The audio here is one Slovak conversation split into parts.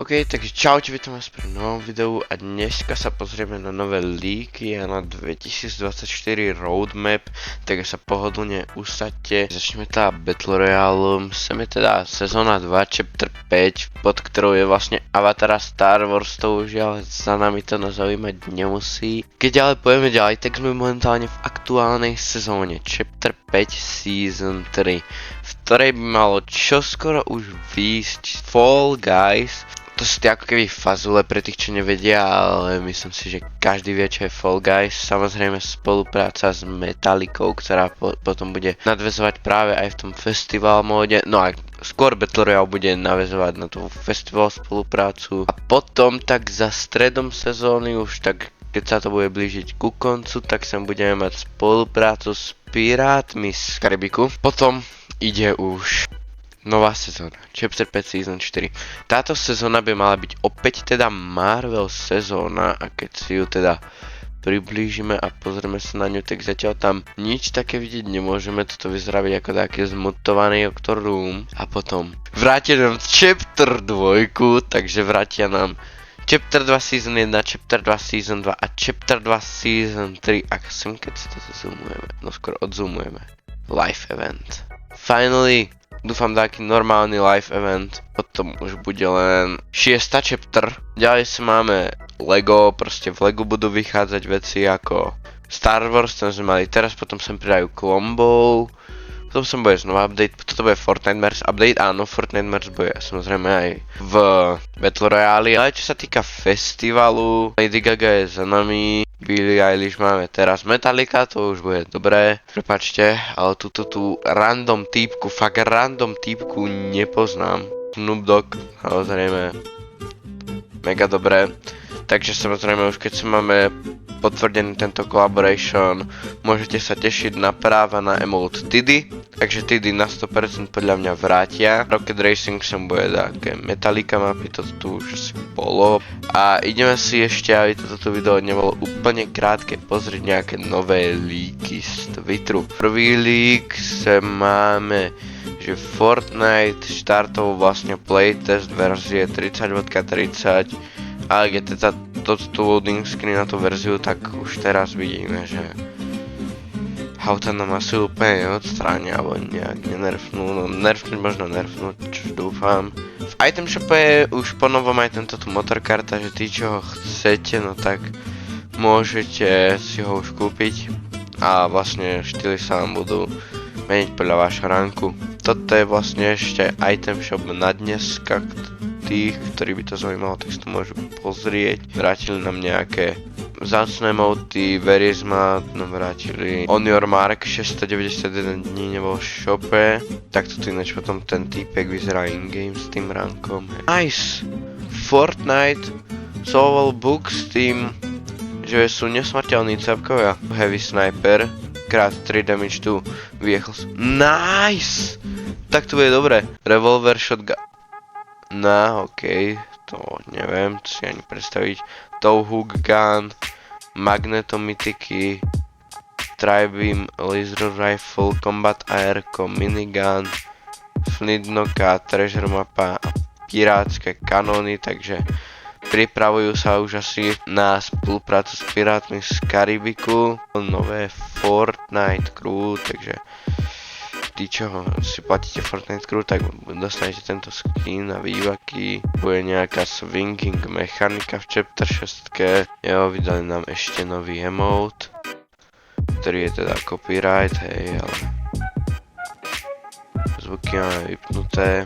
OK, takže čaute, vítam vás pri novom videu a dneska sa pozrieme na nové líky a na 2024 roadmap, takže sa pohodlne usaďte. Začneme teda Battle Royale, sem je teda sezóna 2, chapter 5, pod ktorou je vlastne Avatar Star Wars, to už ale za nami to nás zaujímať nemusí. Keď ale pojeme ďalej, tak sme momentálne v aktuálnej sezóne, chapter 5 season 3, v ktorej by malo čoskoro už výjsť Fall Guys. To sú tie ako keby fazule pre tých, čo nevedia, ale myslím si, že každý vie, čo je Fall Guys. Samozrejme spolupráca s Metallicou, ktorá potom bude nadväzovať práve aj v tom festival móde. No a skôr Battle Royale bude naväzovať na tú festival spoluprácu. A potom tak za stredom sezóny už tak, keď sa to bude blížiť ku koncu, tak sem budeme mať spoluprácu s Pirátmi z Karibiku. Potom ide už nová sezóna, Chapter 5 Season 4. Táto sezóna by mala byť opäť teda Marvel sezóna a keď si ju teda priblížime a pozrieme sa na ňu, tak zatiaľ tam nič také vidieť nemôžeme, toto vyzerá byť ako taký zmutovaný Doctor Doom. A potom vrátia nám Chapter 2, takže vrátia nám Chapter 2 Season 1, Chapter 2 Season 2 a Chapter 2 Season 3. A sem keď si to zoomujeme, no skôr odzoomujeme. Live event. Finally! Dúfam taký normálny live event, potom už bude len 6. chapter. Ďalej sa máme Lego, proste v Lego budú vychádzať veci ako Star Wars, ten sme mali teraz, potom sem pridajú Klombov, potom sem bude znova update, toto bude Fortnite Merge update, áno, Fortnite Merge bude samozrejme aj v Battle Royale. Ale čo sa týka festivalu, Lady Gaga je za nami, Billie Eilish máme teraz, Metallica, to už bude dobré, prepáčte, ale tú random týpku, fakt random týpku nepoznám. Snoop Dogg, samozrejme, mega dobré. Takže samozrejme už keď sa máme potvrdený tento collaboration, môžete sa tešiť na práva na emote Diddy, takže Diddy na 100% podľa mňa vrátia. Rocket Racing sem bude také Metallica mapy, toto tu už si bolo. A ideme si ešte, aby toto video nebolo úplne krátke, pozrieť nejaké nové líky z Twitteru. Prvý lík sem máme, že Fortnite štartoval vlastne playtest verzie 30.30, ale keď teda toto loading screen na tú verziu, tak už teraz vidíme, že auta nám asi úplne neodstránia, alebo nejak nenerfnú, no nerfnúť možno nerfnúť, čo dúfam. V item shope je už ponovom aj tento motorkarta, že tí, čo ho chcete, no tak môžete si ho už kúpiť a vlastne štýly sa vám budú meniť podľa vášho ranku. Toto je vlastne ešte item shop na dneska, tých, ktorí by to zaujímalo, tak si to môžu pozrieť. Vrátili nám nejaké vzácne emoty, Verisma nám vrátili On Your Mark, 691 dní nebol v shope. Takto tu ináč potom ten týpek vyzerá in-game s tým rankom. Nice! Fortnite solval book s tým, že sú nesmrteľní cepkovia. Heavy Sniper, krát 3 damage to vehicles. Nice! Tak to bude dobre. Revolver, shotgun. No, okej, to neviem, to si ani predstaviť. Towhook gun, magnetomitiky, Tri-beam, laser rifle, combat airco, minigun, flintnoka, treasure mapa a pirátske kanóny, takže pripravujú sa už asi na spoluprácu s Pirátmi z Karibiku. Nové Fortnite crew, takže tí, čo si platíte Fortnite crew, tak dostanete tento skin a vývaky. Bude nejaká swinging mechanika v chapter 6. Jo, vydali nám ešte nový emote, ktorý je teda copyright, hej, ale zvuky máme vypnuté.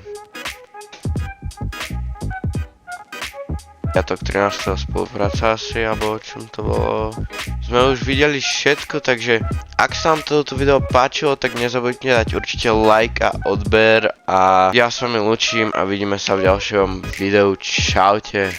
Piatok 13. spolupráca asi, alebo o čom to bolo. Sme už videli všetko, takže ak sa vám toto video páčilo, tak nezabudnite dať určite like a odber a ja s vami lúčim a vidíme sa v ďalšom videu. Čaute.